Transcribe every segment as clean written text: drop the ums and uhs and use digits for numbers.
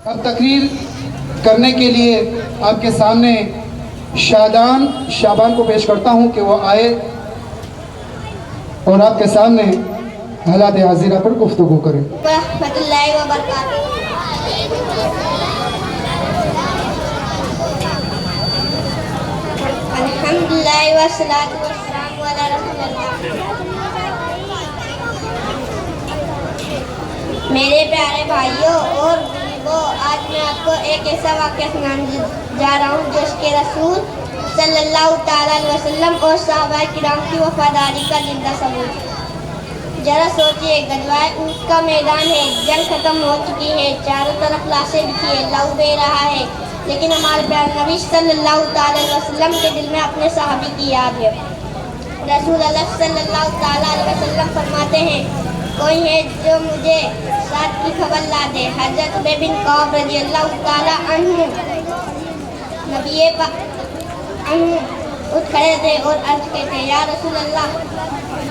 اب تقریر کرنے کے لیے آپ کے سامنے شابان کو پیش کرتا ہوں کہ وہ آئے اور آپ کے سامنے حالات حاضرہ پر گفتگو کریں۔ رحمۃ اللہ وبرکاتہ۔ الحمدللہ والصلاۃ والسلام علی رسول اللہ۔ میرے پیارے بھائیوں اور بزرگوں، آج میں آپ کو ایک ایسا واقعہ سنانے جا رہا ہوں جو اس کے رسول صلی اللہ تعالیٰ علیہ وسلم اور صحابہ کرام کی وفاداری کا زندہ ثبوت۔ ذرا سوچئے، غزوہ احد کا میدان ہے، جنگ ختم ہو چکی ہے، چاروں طرف لاشیں بچھی ہے، لہو بہہ رہا ہے، لیکن ہمارے پیارے نبی صلی اللہ تعالیٰ علیہ وسلم کے دل میں اپنے صحابی کی یاد ہے۔ رسول اللہ صلی اللہ تعالیٰ علیہ وسلم فرماتے ہیں، کوئی ہے جو مجھے ساتھ کی خبر لا دے۔ حضرت ابی بن کعب رضی اللہ تعالیٰ عنہ نبی پاک اٹھ کھڑے تھے اور عرض کہتے ہیں، یا رسول اللہ،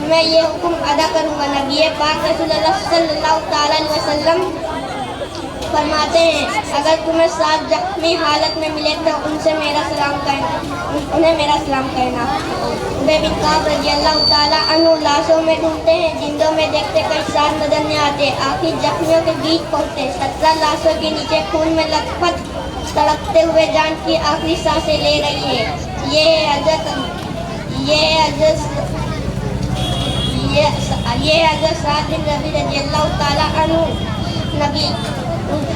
میں یہ حکم ادا کروں گا۔ نبی پاک رسول اللہ صلی اللہ تعالیٰ علیہ وسلم فرماتے ہیں، اگر تمہیں ساتھ زخمی حالت میں ملے تو انہیں میرا سلام کہنا۔ ابی بن کعب رضی اللہ تعالیٰ عنہ لاشوں میں ڈھونڈتے ہیں، زندوں میں دیکھتے کئی ساتھ نظر نہیں آتے، آخر زخمیوں کے بیچ پہنچتے، 17 لاشوں کے نیچے خون میں لت پت تڑپتے ہوئے جان کی آخری سانسیں لے رہی ہے۔ یہ ہے حضرت سعد بن ربیع رضی اللہ تعالیٰ عنہ۔ نبی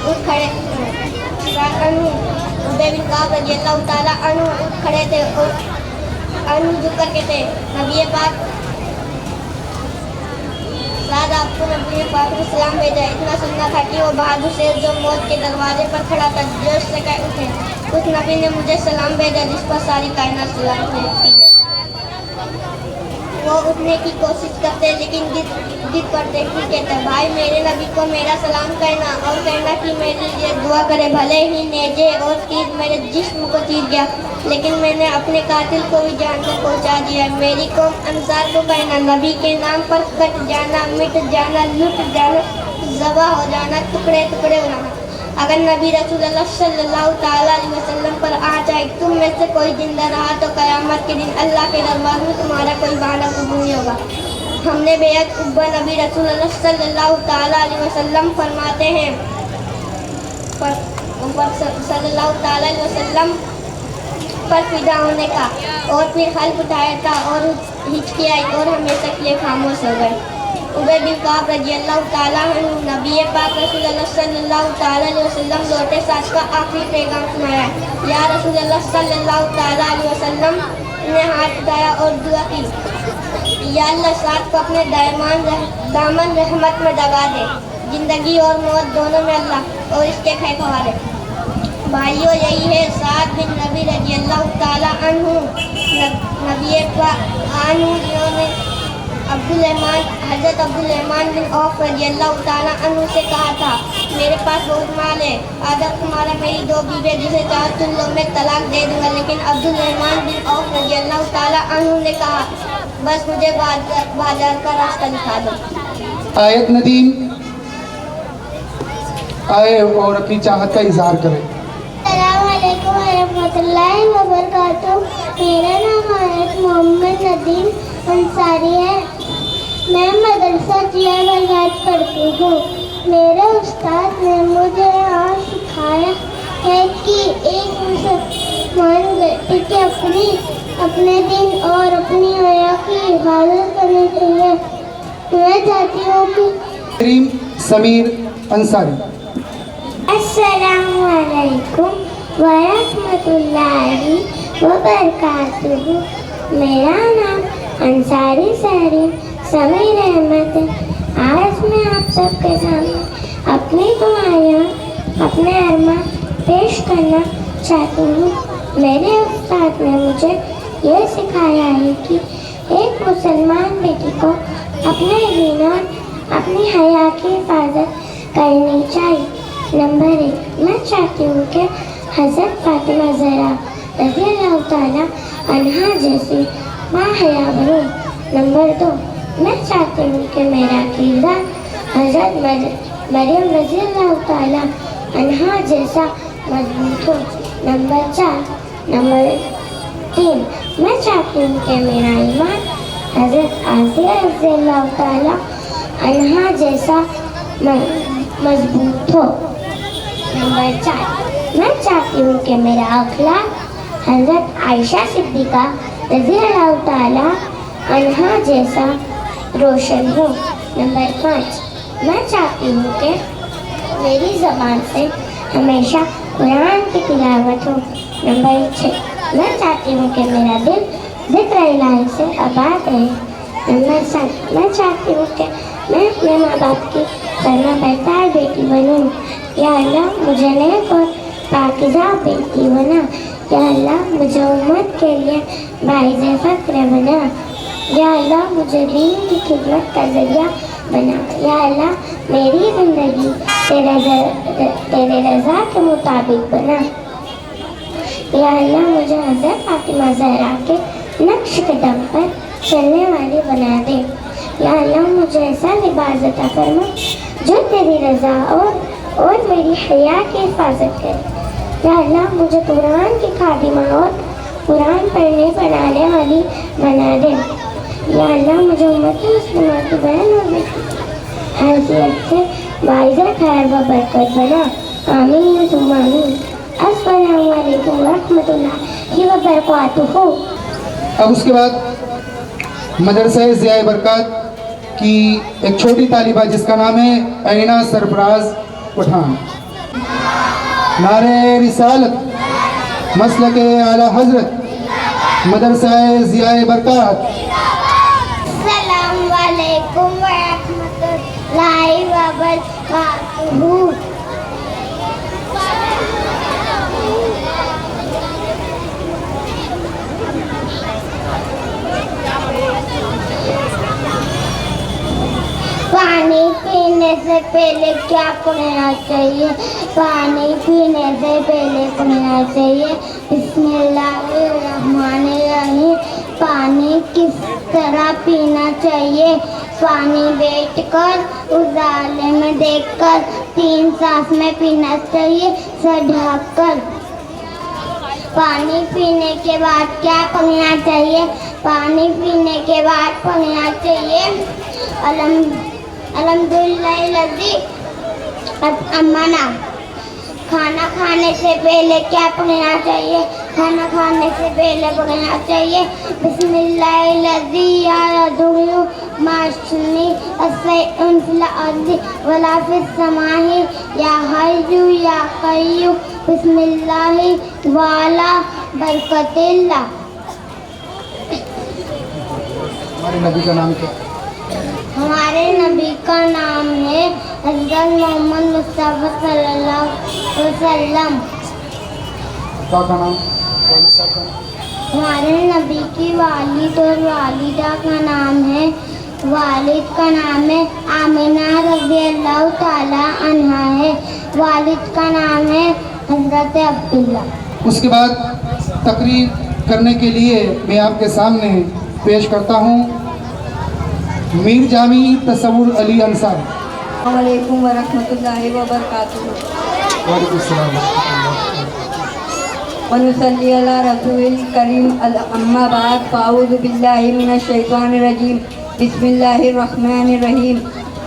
اٹھ کھڑے ابی بن کعب رضی اللہ تعالیٰ عنہ اٹھ کھڑے تھے اور جھک کر کہتے، نبی پاک سعد، آپ کو نبی پاک نے سلام بھیجا۔ اتنا سننا تھا کہ وہ بہادر شیر جو موت کے دروازے پر کھڑا تھا جوش سے کہہ اٹھے، اس نبی نے مجھے سلام بھیجا جس پر ساری کائنات سلام بھیجتی ہے۔ وہ اٹھنے کی کوشش کرتے لیکن ضد کرتے، پھر کہتے، بھائی میرے نبی کو میرا سلام کہنا اور کہنا کہ میرے لیے دعا کرے۔ بھلے ہی نیزے اور تیر میرے جسم کو چیر گیا لیکن میں نے اپنے قاتل کو بھی جان کو پہنچا دیا۔ میری قوم انصار کو کہنا، نبی کے نام پر کٹ جانا، مٹ جانا، لٹ جانا، ذبح ہو جانا، ٹکڑے ٹکڑے ہو جانا۔ اگر نبی رسول اللہ صلی اللہ تعالیٰ علیہ وسلم پر آج آئے تم میں سے کوئی زندہ رہا تو قیامت کے دن اللہ کے دربار میں تمہارا کوئی بہانہ قبول نہیں ہوگا۔ ہم نے بیعت قبہ نبی رسول اللہ صلی اللہ تعالیٰ علیہ وسلم فرماتے ہیں صلی اللہ تعالیٰ علیہ وسلم پر فدا ہونے کا، اور پھر حلف اٹھایا تھا اور ہچکیائی اور ہمیشہ کے لیے خاموش ہو گئے۔ ابی بن کعب رضی اللہ تعالیٰ عنہ نبی پاک رسول اللہ صلی اللہ تعالیٰ علیہ وسلم لوٹے ساتھ کا آخری پیغام سنایا۔ یا رسول اللہ صلی اللہ تعالیٰ علیہ وسلم نے ہاتھ اٹھایا اور دعا کی، یا اللہ سعد کو اپنے دامن رحمت میں دبا دے، زندگی اور موت دونوں میں اللہ اور اس کے خیر حوالے۔ بھائیو، یہی ہے سعد بن ربیع رضی اللہ تعالیٰ عنہ نبی پاک جنہوں نے حضرت عبدالرحمن بن عوف رضی اللہ تعالیٰ عنہ سے کہا تھا، میرے پاس بہت مال ہے، اگر تمہارا میری 2 بیویاں جسے چاہو تم لوگ میں طلاق دے دوں گا، لیکن عبدالرحمن بن عوف رضی اللہ تعالیٰ عنہ نے کہا، بس مجھے بازار کا راستہ دکھا دو۔ آیت ندیم آئے اور اپنی چاہت کا اظہار کرے۔ السلام علیکم ورحمۃ اللہ وبرکاتہ۔ میرا نام آیت محمد ندیم انصاری ہے، میں مدرسہ جیا بلغات پڑھتی ہوں۔ میرے استاد نے مجھے آج سکھایا ہے کہ ایک مسلمان بیٹی کے اپنے دین اور اپنی حیا کی حفاظت کرنی چاہیے۔ میں چاہتی ہوں کہ کریم سمیر انصاری۔ السلام علیکم ورحمۃ اللہ وبرکاتہ۔ میرا نام انصاری سمیر احمد ہے۔ آج میں آپ سب کے سامنے اپنی دعائیں اپنے ارمان پیش کرنا چاہتی ہوں۔ میرے استاد نے مجھے یہ سکھایا ہے کہ ایک مسلمان بیٹی کو اپنے دین اور اپنی حیا کی حفاظت کرنی چاہیے۔ نمبر 1، میں چاہتی ہوں کہ حضرت فاطمہ زہرا رضی اللہ تعالیٰ عنہا جیسی باحیا بنوں۔ نمبر 2، میں چاہتی ہوں کہ میرا کردار حضرت مریم رضی اللہ تعالیٰ अन्हा जैसा मजबूत हो। नंबर 3, मैं चाहती हूँ कि मेरा ईमान हज़रत आसिया रज़ियल्लाहु ताला अन्हा जैसा मजबूत हो। नंबर 4, मैं चाहती हूँ कि मेरा अखलाक हज़रत आयशा सिद्दीक़ा रज़ियल्लाहु ताला अन्हा जैसा रोशन हो। नंबर 5, मैं चाहती हूँ कि मेरी ज़बान से हमेशा कुरान की तिलावत हो। नंबर 6, मैं चाहती हूँ कि मेरा दिल ज़िक्र इलाही से आबाद रहे। नंबर 7, मैं चाहती हूँ कि मैं अपने माँ बाप की फर्माबरदार बेटी बनूँ। या अल्लाह मुझे नेक और पाकीज़ा बेटी बना। या अल्लाह मुझे उम्मत के लिए बाइज़ फ़ख्र बना। या अल्लाह मुझे दीन की खिदमत का ज़रिया बना। या अल्लाह मेरी ज़िंदगी तेरे रज़ा के मुताबिक बना। या अल्लाह मुझे हज़रत फातिमा ज़हरा के नक्श कदम पर चलने वाली बना दे। या अल्लाह मुझे ऐसा लिबास अता फरमा जो तेरी रज़ा और मेरी हया की हिफाजत करे। या अल्लाह मुझे कुरान की खादिमा और कुरान पढ़ने पढ़ाने वाली बना दे। या अल्लाह मुझे उम्मत मुस्लिमा की बहन और बेटी हैसियत से बाइज़ खैर व बरकत बना। आमीन सुम्मा आमीन। अस्सलामु अलैकुम व रहमतुल्लाहि व बरकातुहू। अब उसके बाद मदरसा ज़िया बरकत की एक छोटी तालिबा जिसका नाम है ऐना सरफराज पठान। नारे रिसालत, मसलके आला हजरत, मदरसा ज़िया बरकत। अस्सलामु अलैकुम व रहमतुल्लाहि व बरकातुहू। पानी पीने से पहले क्या पढ़ना चाहिए? पानी पीने से पहले पढ़ना चाहिए बिस्मिल्लाहिर्रहमानिर्रहीम। पानी किस तरह पीना चाहिए? पानी बैठकर उजाले में देखकर 3 सांस में पीना चाहिए, सर ढककर। पानी पीने के बाद क्या पढ़ना चाहिए? पानी पीने के बाद पढ़ना चाहिए अलहम्दुलिल्लाहिल्लज़ी अमना। खाना खाने से पहले क्या पढ़ना चाहिए? खाना खाने से पहले पढ़ना चाहिए बिस्मिल्लाहिल्लज़ी यादुरु माशनी अस्सैउन फिल अर्ज़ि वला फिस समाहि या हय्यु या क़य्यूम बिस्मिल्लाहि वाला बरकतिल्लाह। हमारे नबी का नाम क्या? हमारे नबी का नाम है हज़रत मोहम्मद मुस्तफ़ा सल्लल्लाहु अलैहि वसल्लम। का नाम? हमारे नबी की वालिद और वालिदा का नाम है, वालिद का नाम है आमिना रज़ियल्लाहु ताला अन्हा है। वालिद का नाम है हज़रत अब्दुल्ला। उसके बाद तकरीर करने के लिए मैं आपके सामने पेश करता हूँ मीर जामी तसव्वुर अली अंसारी। अस्सलामु अलैकुम व रहमतुल्लाहि व बरकातुहू। वालेकुम अस्सलाम। व नुसल्ली अला रसूलिल करीम अम्मा बाद फ़अऊज़ु बिल्लाहि मिनश शैतानिर रजीम बिस्मिल्लाहिर रहमानिर रहीम।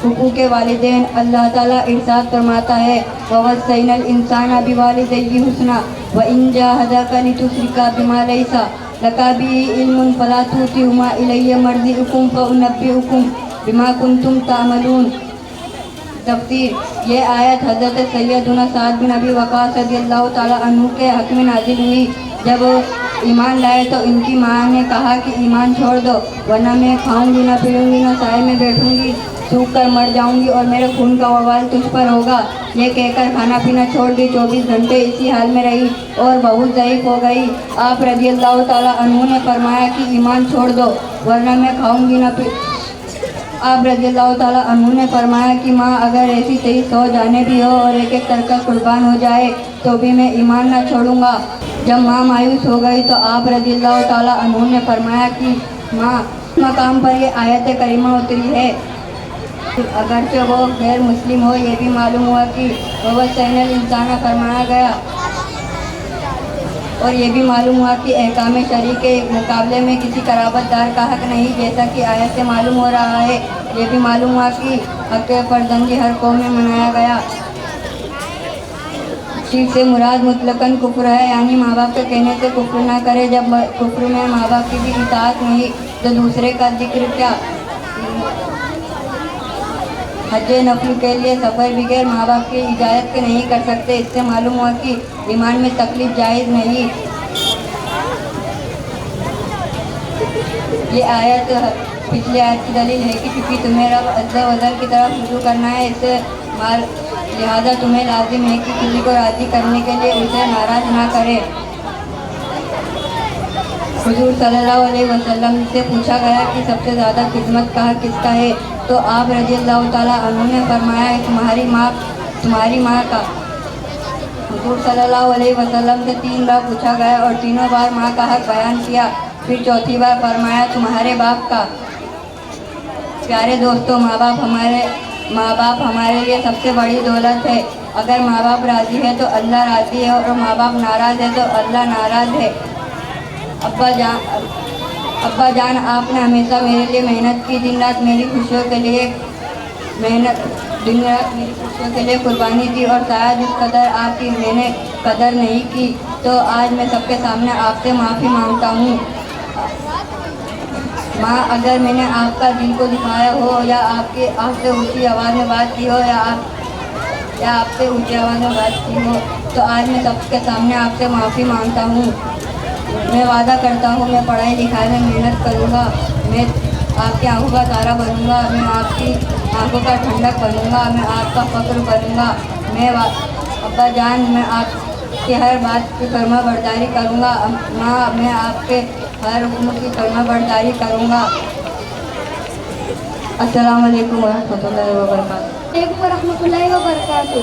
हुकूक़ वालिदैन अल्लाह ताला इरशाद फरमाता है व वस्सैनल इंसाना बिवालिदैहि हुस्ना व इन जाहदाका लितुश्रिका बिमा लैसा लका बिही इल्मुन फला तुतिहुमा इलैया मर्जिउकुम फउनब्बिउकुम बिमा कुंतुम तामलून। तफ़सीर, ये आयत हज़रत सैयदुना साद बिन अबी वक़ास रज़ियल्लाहु ताला अन्हु के हक़ में नाज़िल हुई। जब ईमान लाए तो इनकी माँ ने कहा कि ईमान छोड़ दो, वरना मैं खाऊंगी ना पीऊँगी ना साए में बैठूँगी, सूख कर मर जाऊंगी और मेरे खून का वबाल तुझ पर होगा। ये कहकर खाना पीना छोड़ दी। 24 घंटे इसी हाल में रही और बहुत ज़ईफ़ हो गई। आप रज़ियल्लाहु ताला अन्हु ने फरमाया कि ईमान छोड़ दो, वरना मैं खाऊंगी ना आप रज़ियल्लाहु ताला अन्हु ने फरमाया कि माँ अगर ऐसी सही 100 जाने भी हो और एक एक तरका कुर्बान हो जाए तो भी मैं ईमान ना छोड़ूंगा। जब माँ मायूस हो गई तो आप रज़ियल्लाहु ताला अन्हु ने फरमाया कि माँ, मकाम पर ये आयत करीमा उतरी है अगरचे वो गैर मुस्लिम हो, ये भी मालूम हुआ कि ववसैनल इंसान फरमाया गया, और ये भी मालूम हुआ कि अहकाम शरी के मुकाबले में किसी कराबतदार का हक नहीं, जैसा कि आयत से मालूम हो रहा है। ये भी मालूम हुआ कि हक फर्जंदी हर कौम में मनाया गया। शिर्क से मुराद मुतलकन कुफ्र है, यानी माँ बाप के कहने से कुफ्र ना करे। जब कुफ्र में माँ बाप की भी इताअत नहीं तो दूसरे का जिक्र क्या। हज नफल के लिए सफ़र बगैर माँ बाप की इजाज़त के नहीं कर सकते। इससे मालूम हुआ कि ईमान में तकलीफ जायज़ नहीं। ये आयत पिछली आयत की दलील है कि चूँकि तुम्हें रब अज़्ज़ा व जल की तरफ रुजू करना है, इससे लिहाजा तुम्हें लाजिम है कि किसी को राज़ी करने के लिए उसे नाराज़ ना करे। हुजूर सल्लल्लाहु अलैहि वसल्लम से पूछा गया कि सबसे ज़्यादा खिदमत का हक़ किसका है, तो आप रज़ियल्लाहु ताला अन्हु ने फरमाया तुम्हारी माँ का। हुजूर सल्लल्लाहु अलैहि वसल्लम से 3 बार पूछा गया और तीनों बार माँ का हक़ बयान किया। फिर चौथी बार फरमाया तुम्हारे बाप का। प्यारे दोस्तों, माँ बाप हमारे लिए सबसे बड़ी दौलत है। अगर माँ बाप राज़ी है तो अल्लाह राज़ी है, और माँ बाप नाराज़ है तो अल्लाह नाराज़ है। अब्बा जान आपने हमेशा मेरे लिए मेहनत की, दिन रात मेरी खुशियों के लिए कुर्बानी दी, और शायद इस कदर आपकी मैंने कदर नहीं की, तो आज मैं सबके सामने आपसे माफ़ी मांगता हूँ। माँ, अगर मैंने आपका दिल को दुखाया हो या आपसे ऊँची आवाज़ में बात की हो या आपसे ऊँची आवाज़ में बात की हो, तो आज मैं सबके सामने आपसे माफ़ी मांगता हूँ। मैं वादा करता हूँ मैं पढ़ाई लिखाई में मेहनत करूँगा, मैं आपकी आंखों का तारा बनूँगा, मैं आपकी आंखों का ठंडक बनूँगा, मैं आपका फ़क्र बनूँगा। अब्बा जान, मैं आपके हर बात की फर्मा बरदारी करूँगा। माँ, मैं आपके हर हुक्म की फर्मा बरदारी करूँगा। अस्सलाम वालेकुम वरहमतुल्लाहि वबरकातुहू।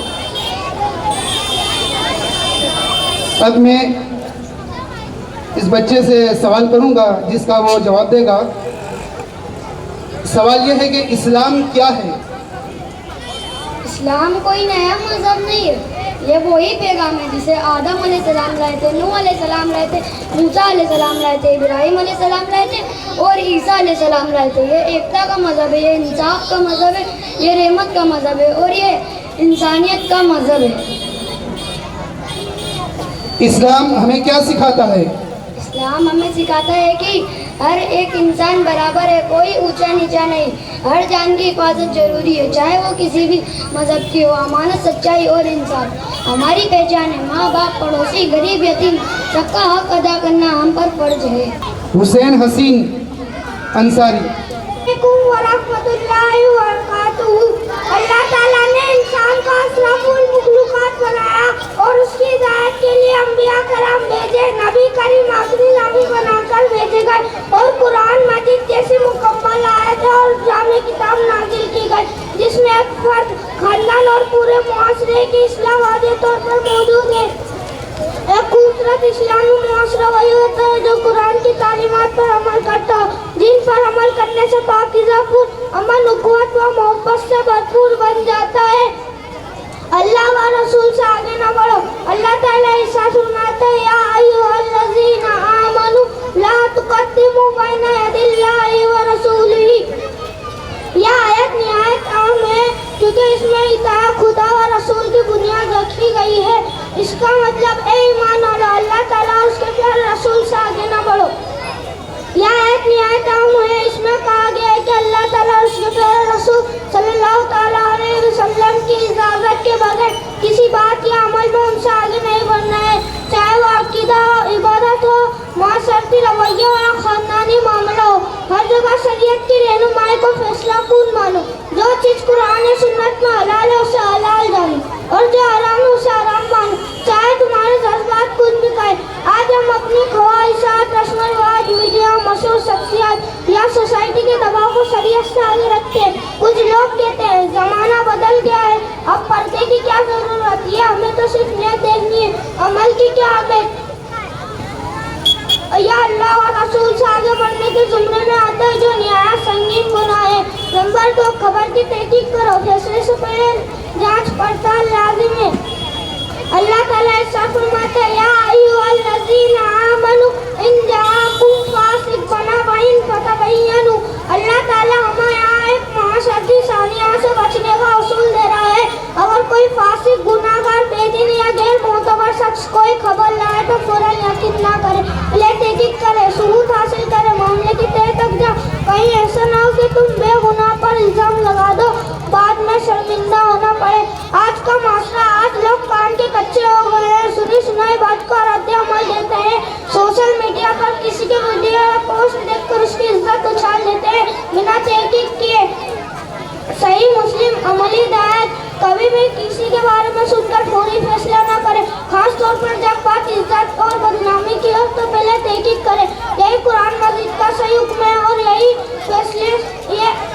अब मैं इस बच्चे से सवाल करूंगा जिसका वो जवाब देगा। सवाल यह है कि इस्लाम क्या है? इस्लाम कोई नया मज़हब नहीं है, ये वही पैगाम है जिसे आदम अलैहिस्सलाम लाए थे, नूह अलैहिस्सलाम लाए थे, मूसा अलैहिस्सलाम लाए थे, इब्राहिम अलैहिस्सलाम लाए थे और ईसा अलैहिस्सलाम लाए थे। ये एकता का मज़हब है, ये इंसाफ का मज़हब है, ये रहमत का मज़हब है और ये इंसानियत का मज़हब है। इस्लाम हमें क्या सिखाता है? इस्लाम हमें सिखाता है कि हर एक इंसान बराबर है, कोई ऊंचा नीचा नहीं। हर जान की हिफाजत जरूरी है, चाहे वो किसी भी मज़हब की हो। अमानत, सच्चाई और इंसाफ हमारी पहचान है। माँ बाप, पड़ोसी, गरीब, यतीम सबका हक अदा करना हम पर फर्ज है। हुसैन हसीन अंसारी। अल्लाह ताला ने इंसान को अशरफुल मखलूकात बनाया और उसकी हिदायत के लिए अंबिया करम भेजे। नबी करीम आखिरी नबी बनाकर भेजे गए और कुरान मजीद जैसी मुकम्मल आयत और जामे किताब नाजिल की गई, जिसमें एक फर्द, खानदान और पूरे मुआशरे की इस्लाह वाज़ेह तौर पर मौजूद है। एक खूबसूरत इस्लामी मुआशरा वही होता है जो कुरान की तालीमात पर अमल करता हो, जिन पर अमल करने से पाकीज़ापुर अमन, उख़्वत व मोहब्बत से भरपूर बन जाता है। अल्लाह व रसूल से आगे न बढ़ो। अल्लाह ताला इरशाद फरमाता है, या अय्युहल्लज़ीना आमनू ला तुक़द्दिमू बैना यदिल्लाहि व रसूलिही। यह आयत निहायत आम है क्योंकि इसमें इताअत खुदा व रसूल की बुनियाद रखी गई है। इसका मतलब ए ईमान वालो, अल्लाह ताला और उसके प्यारे रसूल से आगे न बढ़ो। यह आयत निहायत आम है। इसमें कहा गया है कि अल्लाह ताला और उसके प्यारे रसूल सल्लल्लाहु ताला अलैहि वसल्लम की इजाज़त के बगैर किसी बात या अमल में उनसे आगे नहीं बढ़ना है, चाहे वो अकीदा हो, इबादत हो, माशरती रवैया हो या ख़ानदानी मामला हो। हर जगह शरीयत की रहनुमाई को फैसला कून मानो। जो चीज़ कुरान और सुन्नत में हलाल है उसे हलाल जानो और जो हराम है उसे हराम मानो, चाहे तुम्हारे जज्बात कुछ भी कहे। आज हम अपनी ख्वाहिशात, रस्म रिवाज, मीडिया, मशहूर शख्सियत या सोसाइटी के दबाव को शरीयत से आगे रखते हैं। कुछ लोग कहते हैं ज़माना बदल गया है, अब पर्दे की क्या ज़रूरत है, हमें तो सिर्फ नियत देखनी है, अमल की क्या आदत। या अल्लाह और रसूल से आगे बढ़ने के जुमरे में आता है जो निहायत संगीन गुनाह है। नंबर 2, खबर की तहकीक करो, फैसले से पहले जांच पड़ताल लाजिम है। अल्लाह ताला ऐसा फरमाता है, या अय्युहल्लज़ीना आमनू इन जाअकुम फासिक बिनबइन फतबय्यनु। अल्लाह ताला हमें यहाँ एक महाशक्ति सानिया से बचने का उसूल दे रहा है। अगर कोई फासिक, गुनाहगार, बेदीन या गैर मोतबर शख्स कोई खबर लाए तो फौरन यकीन ना करे, पहले तहकीक करे, सबूत हासिल करे, मामले की तह तक जाओ। कहीं ऐसा ना हो कि तुम बेगुनाह पर इल्जाम लगा दो, बाद में शर्मिंदा होना पड़े। आज का माशरा, आज लोग कान के कच्चे हो गए हैं, सुनी सुनाई बात का रद्द अमल देते हैं। सोशल मीडिया पर किसी के वीडियो या पोस्ट देखकर उसकी इज्जत उछाल देते हैं बिना तहकीक किए। सही मुस्लिम अमली हिदायत, कभी भी किसी के बारे में सुनकर फौरी फैसला न करें, खास तौर पर जब बात इज्जत और बदनामी की हो तो पहले तहकीक करें। यही कुरान मजीद का सही हुक्म है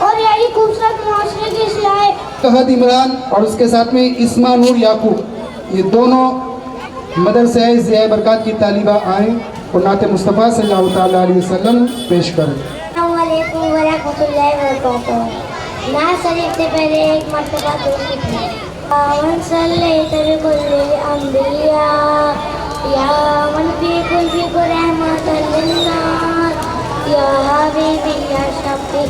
और यही खूबसूरत मुआशरे की इस्लाह है। तहद इमरान और उसके साथ में इस्मा नूर याकूब, ये दोनों मदरसे ज़िया बरकत की तालिबा आए और नात मुस्तफ़ा सल्लल्लाहु तआला अलैहि वसल्लम पेश करें। अस्सलामु अलैकुम व रहमतुल्लाहि व बरकातुहू। ना शरीफ से पहले एक मर्तबा दोस्ती थी। आवन सल्लैतु बिकुल्लिल अंबिया या मन फी कुल्ली रहमतल लिन्नास या हबीबी या शफी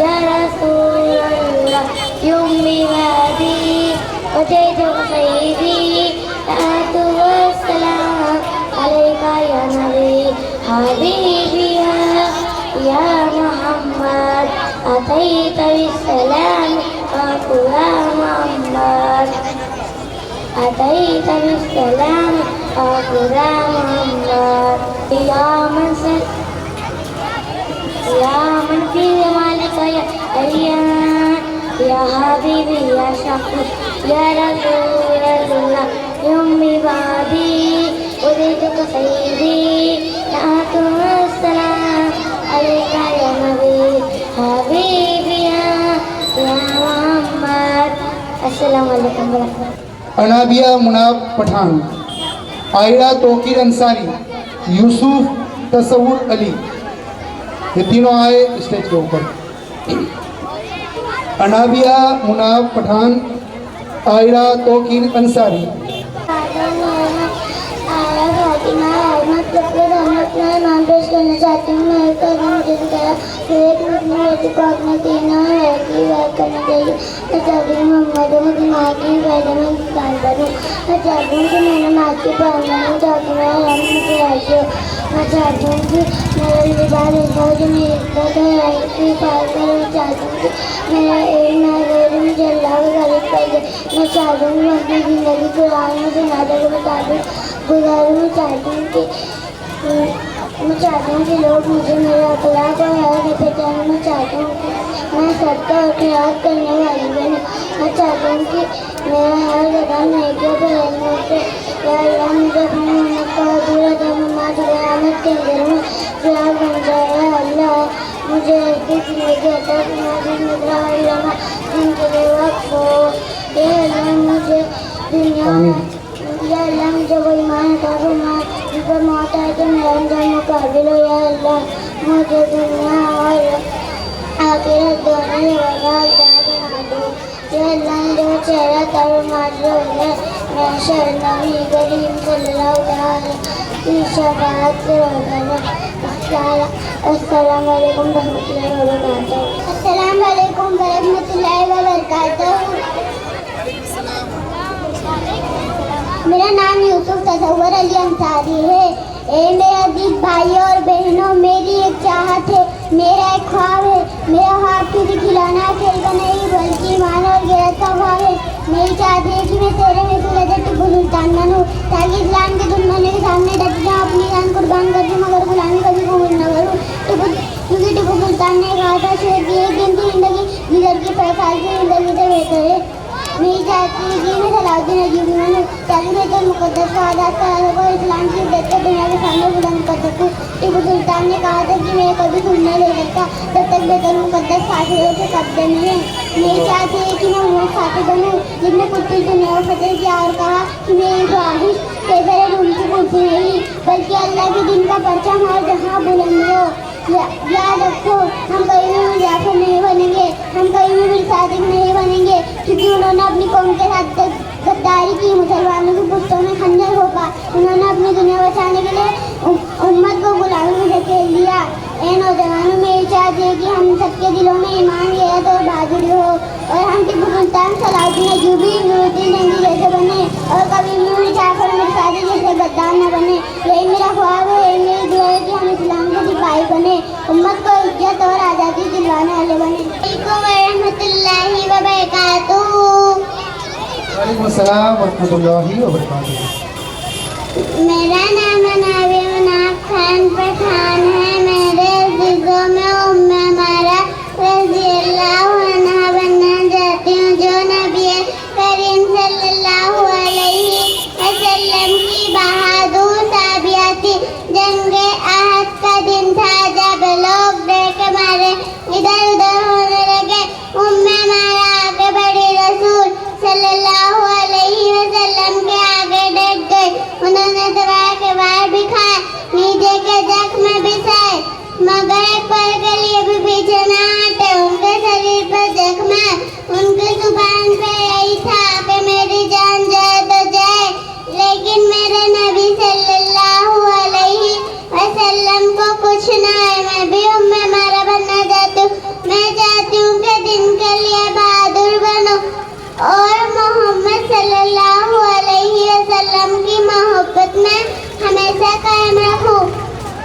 या रसूलल्लाह युम्मी वादी वजैतु सय्यदी अतु वस्सलाम अलैका या नबी हबीबी या मोहम्मद अतैत बिस्सलाम आकुरा मोहम्मद अतैत बिस्सलाम आकुरा मोहम्मद या मन फी मालिक या अय्यान या हबीबी या शफी या रसूलल्लाह युम्मी बादी उदैतुक सय्यदी अतु वस्सलाम अलैका या नबी हबीबी या मोहम्मद। अस्सलाम वालेकुम व रहमतुल्लाह। अनाबिया मुनाब पठान, आयरा तोकीर अंसारी, यूसुफ तसव्वुर अली, ये तीनों आए स्टेज के ऊपर। अनाबिया मुनाब पठान, आयरा तोकीर अंसारी। नाम पेश करना चाहती हूँ। मैं एक मुझे बताया कि एक मुस्लिम को अपने तीनों है की बात करनी चाहिए। मैं चाहती हूँ मोहम्मद की माँ की पैदा में इंसान बनूँ। मैं चाहती हूँ कि मैंने माँ की पालना हूँ ताकि मेरा रंग मुझे राजी हो। मैं चाहती हूँ कि मेरा लिबास ऐसा हो जो मेरी इज्जत है की पाल कर। मैं चाहती हूँ कि मेरा एक ना गैर मुझे अल्लाह का गरीब कर दे। मैं चाहती हूँ मैं अपनी ज़िंदगी कुरान में सुनाते के मुताबिक गुजारूँ। मैं चाहती हूँ कि लोग मुझे मेरे अखलाक और हर पहचान। मैं चाहती हूँ कि मैं सबका एहतियात करने वाली बनूँ। मैं चाहती हूँ कि मेरा हर कदम नेकियों पर रहमत से। या अल्लाह मुझे अपनी मोहम्मद का हजूरत और नमाज क़यामत के अंदर में ख़याल बन जाए। या अल्लाह मुझे ऐसी ज़िंदगी अता फरमा जिसमें हर लम्हा जिनके लिए वक्त हो। या अल्लाह मुझे दुनिया या अल्लाह मुझे वो ईमान अता फरमा जिस पर मौत आए तो मेरा अंजाम मुकाबिल हो। या अल्लाह मुझे दुनिया और आखिरत दोनों ही वफादार बना दो। या अल्लाह मुझे वो चेहरा तर माजरो है मैं शरणवी करीम सल्लल्लाहु अलैहि की शफाअत से रोज़ा में। अस्सलाम वालेकुम रहमतुल्लाहि व बरकातहू। अस्सलाम वालेकुम रहमतुल्लाहि व बरकातहू। मेरा नाम यूसुफ तसव्वुर अली अंसारी है। मेरे अजीज भाइयों और बहनों, मेरी एक चाहत है, मेरा एक ख्वाब है। मेरा ख्वाब किसी खिलौना खेल का नहीं बल्कि ईमान और गैरत का ख्वाब है। मेरी चाहत है कि मैं तेरे में सूरज टिप्पू सुल्तान बनूँ ताकि इस्लाम के दुश्मनों के सामने डट जाऊँ, अपनी जान कुर्बान कर दूँ मगर गुलामी कभी कबूल न करूँ। क्योंकि टिप्पू सुल्तान ने कहा था शेर की एक दिन की ज़िंदगी जिधर की 5 साल की ज़िंदगी से बेहतर है। मेरी चाहती है कि मैं सलाउद्दीन अय्यूबी बनूँ ताकि मैं तो मुक़द्दस को आज़ाद करा सकूँ, इस्लाम की इज्जत को दुनिया के सामने बुलंद कर सकूँ। टिप्पू सुल्तान ने कहा था कि मैं कभी खुद नहीं ले सकता जब तक बेहतर मुक़द्दस फासिलों के कब्जे में है। मेरी चाहती है कि मैं वो फातिह बनूँ जिसने कुत्ती दुनिया को फतेह किया और कहा कि मेरी ख्वाहिश कैसर रूम की कुर्सी नहीं बल्कि अल्लाह के दिन का परचम और जहाँ बुलंद हो। याद रखो, हम कभी भी मुजाफिर नहीं बनेंगे, हम صادق نہیں بنیں گے کیونکہ انہوں نے اپنی قوم کے ساتھ غداری کی، مسلمانوں کی پشتوں میں خنجر گھونپا، انہوں نے اپنی دنیا بچانے کے لیے امت کو غلامی میں دھکیل دیا۔ اے نوجوانوں، میری چاہت ہے کہ ہم سب کے دلوں میں ایمان، غیرت اور بہادری ہو اور ہم ٹیپو سلطان صلاح الدین ایوبی، نور الدین جنگی جیسے بنے اور کبھی بھی جعفر مرزادی جیسے غدار نہ بنے۔ یہی میرا خواب ہے، یہی میری دعا ہے کہ ہم اسلام کے سپاہی بنے، امت کو عزت اور آزادی دلوانے والے بنے۔ السلام علیکم ورحمۃ اللہ وبرکاتہ۔ وعلیکم السلام ورحمۃ اللہ وبرکاتہ۔ میرا نام منابع مناف خان پٹھان ہے۔ میرے عزیزوں میں ام ہمارا رضی اللہ عنہا بننا چاہتی ہوں، جو نبی کریم صلی اللہ علیہ وسلم کی بہادر صحابیہ تھی۔ جنگ احد کا دن تھا جب لوگ ڈر کے مارے ادھر ادھر ہونے لگے۔ ام ہمارا آگے بڑھی، رسول صلی اللہ علیہ وسلم کے آگے ڈٹ گئی۔ انہوں نے تلوار کے وار بھی کھائے، نیچے کے زخم بھی سائے، مگر ایک پل کے لیے بھی پیچھے نہ ہٹے۔ ان کے شریر پر زخم ہے، ان کی زبان پہ یہی تھا کہ میری جان جائے تو جائے، لیکن میرے نبی صلی اللہ علیہ وسلم کو کچھ نہ ہے۔ میں بھی ام ہمارا بننا چاہتی ہوں۔ میں چاہتی ہوں کہ دن کے لیے بہادر بنو اور محمد صلی اللہ علیہ وسلم کی محبت میں ہمیشہ قائم رکھوں۔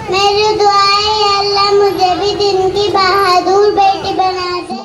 میری دعا ہے یا اللہ مجھے بھی دن کی بہادر بیٹی بنا دے۔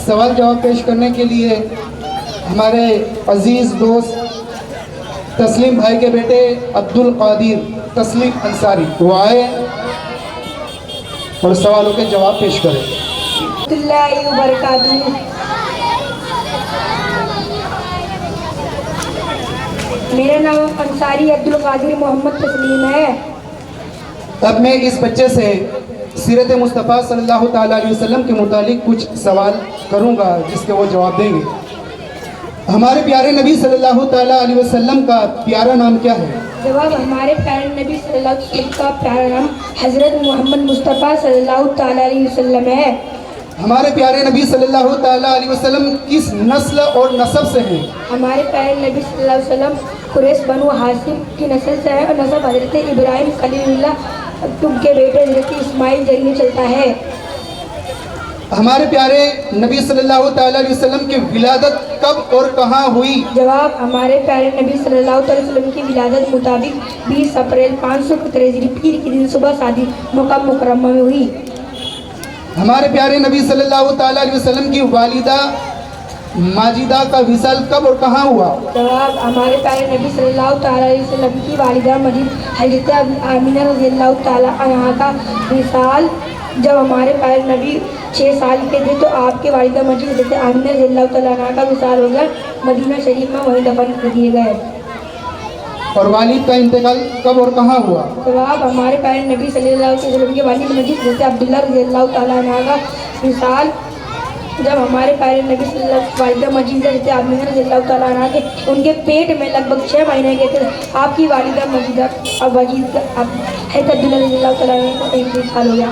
سوال جواب پیش کرنے کے لیے ہمارے عزیز دوست تسلیم بھائی کے بیٹے عبدالقادر تسلیم انصاری وہ آئے اور سوالوں کے جواب پیش کریں۔ اللہ وبرکاتہ۔ میرا نام انصاری عبدالقادر محمد تسلیم ہے۔ اب میں اس بچے سے سیرت مصطفیٰ صلی اللہ تعالیٰ علیہ وسلم کے متعلق کچھ سوال کروں گا جس کے وہ جواب دیں گے۔ ہمارے پیارے نبی صلی اللہ تعالیٰ علیہ وسلم کا پیارا نام کیا ہے؟ جواب ہمارے پیارے نبی صلی اللہ علیہ وسلم کا پیارا نام حضرت محمد مصطفیٰ صلی اللہ تعالیٰ علیہ وسلم ہے۔ ہمارے پیارے نبی صلی اللہ تعالیٰ علیہ وسلم کس نسل اور نسب سے ہیں؟ ہمارے پیارے نبی صلی اللہ علیہ وسلم قریش بنو ہاشم کی نسل سے ہے اور نسب حضرت ابراہیم خلیل اللہ تم کے بیٹے حضرت اسماعیل جری میں چلتا ہے۔ ہمارے پیارے نبی صلی اللہ تعالیٰ علیہ وسلم کی ولادت کب اور کہاں ہوئی؟ جواب ہمارے پیارے نبی صلی اللہ علیہ وسلم کی ولادت مطابق 20 اپریل 575 ہجری پیر کے دن صبح شادی مکہ مکرمہ میں ہوئی۔ ہمارے پیارے نبی صلی اللہ تعالیٰ علیہ وسلم کی والدہ ماجدہ کا وصال کب اور کہاں ہوا؟ جواب ہمارے پیارے نبی صلی اللہ تعالیٰ علیہ وسلم کی والدہ مجید حضرت آمینہ رضی اللہ تعالیٰ عنہا کا وصال جب ہمارے پیارے نبی 6 سال کے تھے تو آپ کے والدہ مجید حضرت آمینہ رضی اللہ تعالیٰ عنہا کا وصال ہو گیا، مدینہ شریف میں وہیں دفن کر دیے گئے۔ اور والد کا انتقال کب اور کہاں ہوا؟ جواب ہمارے پیارے نبی صلی اللہ علیہ وسلم کے والد مجید حضرت عبداللہ رضی اللہ تعالیٰ عنہ کا وصال جب ہمارے پیارے نبی صلی اللہ علیہ وسلم والدہ مجید حضرت آمینہ رضی اللہ تعالیٰ عنہ کے ان کے پیٹ میں لگ بھگ 6 مہینے کے تھے، آپ کی والدہ مجیدہ حضرت عبداللہ رضی اللہ تعالیٰ عنہ کا انتقال ہو گیا۔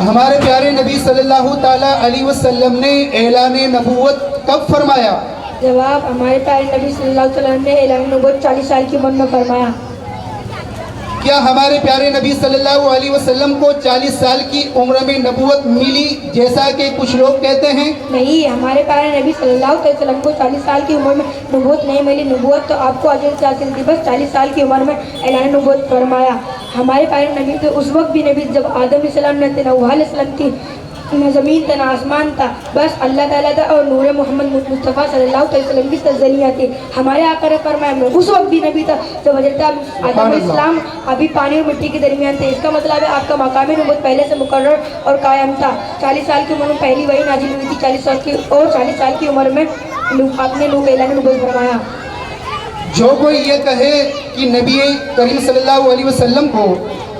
ہمارے پیارے نبی صلی اللہ تعالیٰ علیہ وسلم نے اعلان نبوت کب فرمایا؟ جواب ہمارے پیارے نبی صلی اللہ علیہ وسلم نے اعلان نبوت 40 سال کی عمر میں فرمایا۔ کیا ہمارے پیارے نبی صلی اللہ علیہ وسلم کو 40 سال کی عمر میں نبوت ملی جیسا کہ کچھ لوگ کہتے ہیں؟ نہیں، ہمارے پیارے نبی صلی اللہ علیہ وسلم کو 40 سال کی عمر میں نبوت نہیں ملی. نبوت تو آپ کو حضرت سے حاصل تھی، بس 40 سال کی عمر میں اعلان نبوت فرمایا. ہمارے پیارے نبی تو اس وقت بھی نبی جب آدم علیہ السلام نے نوح علیہ السلام تھی، نہ زمین تھا نہ آسمان تھا، بس اللہ تعالیٰ تھا اور نور محمد مصطفیٰ صلی اللہ علیہ وسلم کی تجلیاں تھی. ہمارے آقا نے فرمایا اس وقت بھی نبی تھا جب حضرت آدم علیہ السلام ابھی پانی اور مٹی کے درمیان تھے. اس کا مطلب ہے آپ کا مقام نبوت پہلے سے مقرر اور قائم تھا. 40 سال کی عمر میں پہلی وحی نازل ہوئی تھی 40 سال کی، اور 40 سال کی عمر میں آپ نے اعلان نبوت فرمایا. جو کوئی یہ کہے کہ نبی کریم صلی اللہ علیہ وسلم کو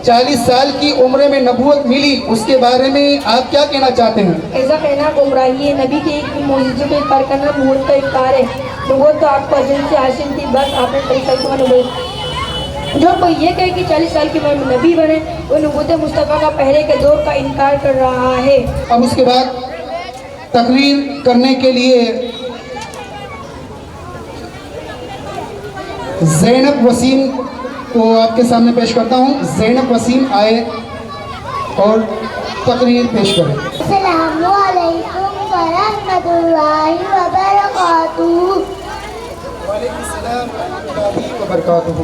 40 سال کی عمر میں نبوت ملی، اس کے بارے میں آپ کیا کہنا چاہتے ہیں؟ ایسا کہنا گمراہی ہے. نبی کے ایک معجزے کو انکار کرنا نبوت کا انکار ہے. نبوت تو آپ کو حضرت سے حاصل تھی، بس آپ نے 40 سال کی عمر نبوت. جو کوئی یہ کہے کہ 40 سال کی عمر میں نبی بنے، وہ نبوت مصطفیٰ کا پہلے کے دور کا انکار کر رہا ہے. اب اس کے بعد تقریر کرنے کے لیے زینب وسیم کو آپ کے سامنے پیش کرتا ہوں. زینب وسیم آئے اور تقریر پیش کریں. السلام علیکم ورحمۃ اللہ وبرکاتہ. وعلیکم السلام ورحمۃ اللہ وبرکاتہ.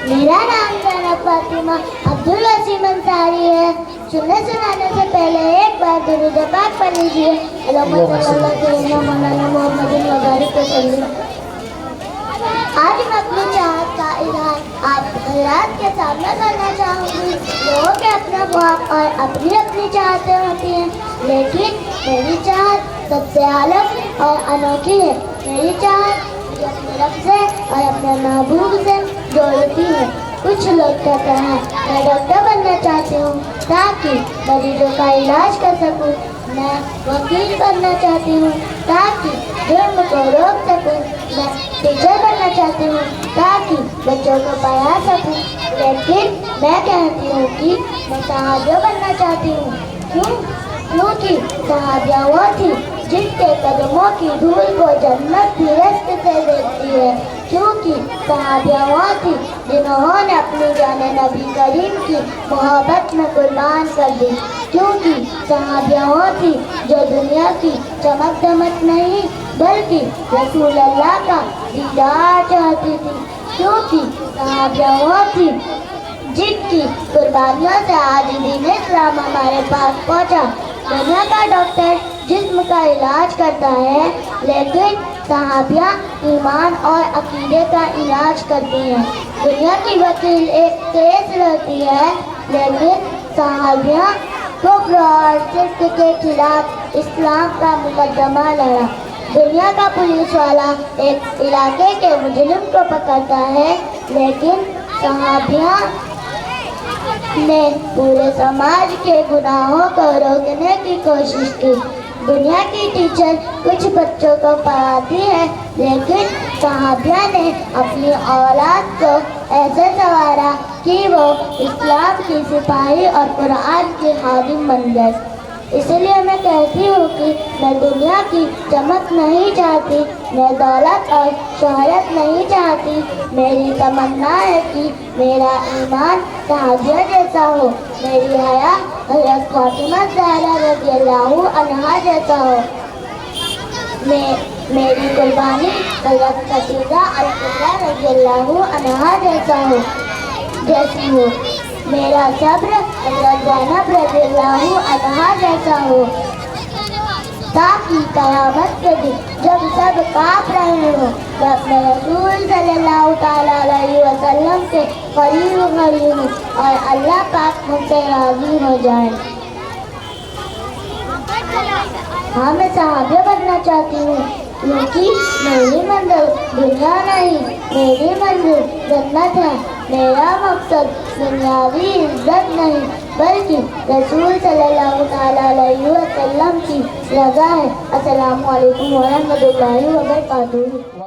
میرا نام زینب فاطمہ عبدالوسیم انصاری ہے. سننے سنانے سے پہلے ایک بار درود پاک پڑھ لیجیے. اللہم صلی اللہ علیہ مولانا محمد وبارک وسلم. آج میں اپنی چاہت کا اظہار آپ حضرات کے سامنے کرنا چاہوں گی. لوگوں کے اپنا خواب اور اپنی اپنی چاہتیں ہوتی ہیں، لیکن میری چاہت سب سے اعلیٰ اور انوکھی ہے. میری چاہت مجھے اپنے رب سے اور اپنے محبوب سے جوڑتی ہے. کچھ لوگ کہتے ہیں میں ڈاکٹر بننا چاہتی ہوں تاکہ مریضوں کا علاج کر سکوں. میں وکیل بننا چاہتی ہوں تاکہ جرم کو روک سکوں. میں ٹیچر بننا چاہتی ہوں تاکہ بچوں کو پڑھا سکوں. لیکن میں کہتی ہوں کہ میں صحابیہ بننا چاہتی ہوں. کیونکہ صحابیہ وہ تھی جن کے قدموں کی دھول کو جنت بھی رست سے دیتی ہے. کیونکہ صحابیہ وہ تھی جنہوں نے اپنی جان نبی کریم کی محبت میں قربان کر دی. کیونکہ صحابیہ وہ تھی جو دنیا کی چمک دمک نہیں بلکہ رسول اللہ کا دیدار چاہتی تھی. کیونکہ صحابیہ وہ تھی جن کی قربانیوں سے آج دین اسلام ہمارے پاس پہنچا. دنیا کا ڈاکٹر جسم کا علاج کرتا ہے، لیکن صحابیہ ایمان اور عقیدے کا علاج کرتی ہیں. دنیا کی وکیل ایک کیس لڑتی ہے، لیکن صحابیہ کفر اور شرک کے خلاف اسلام کا مقدمہ لڑا. دنیا کا پولیس والا ایک علاقے کے مجرم کو پکڑتا ہے، لیکن صحابیہ نے پورے سماج کے گناہوں کو روکنے کی کوشش کی. دنیا کی ٹیچر کچھ بچوں کو پڑھاتی ہے، لیکن صحابیہ نے اپنی اولاد کو ایسے سنوارا کہ وہ اسلام کی سپاہی اور قرآن کی خادم بن گئے. اس لیے میں کہتی ہوں کہ میں دنیا کی چمک نہیں چاہتی، میں دولت اور شہرت نہیں چاہتی. میری تمنا ہے کہ میرا ایمان صحابیہ جیسا ہو، میری حیا حضرت فاطمہ زہرا رضی اللہ عنہا جیسا ہو، میری قربانی حضرت خدیجہ الکبریٰ رضی اللہ عنہا جیسا ہو جیسی ہو، میرا صبر حضرت زینب رضی اللہ عنہا جیسا ہو، تاکہ قیامت کے دن جب سب کانپ رہے ہوں میں اپنے رسول صلی اللہ تعالیٰ علیہ وسلم کے قریب ہوں اور اللہ پاک مجھ سے راضی ہو جائے. ہاں میں صحابیہ بننا چاہتی ہوں کیونکہ میری منزل دنیا نہیں، میری منزل جنت ہے. میرا مقصد دنیاوی عزت نہیں بلکہ رسول صلی اللہ تعالیٰ علیہ وسلم کی رضا ہے. السلام علیکم ورحمۃ اللہ وبرکاتہ.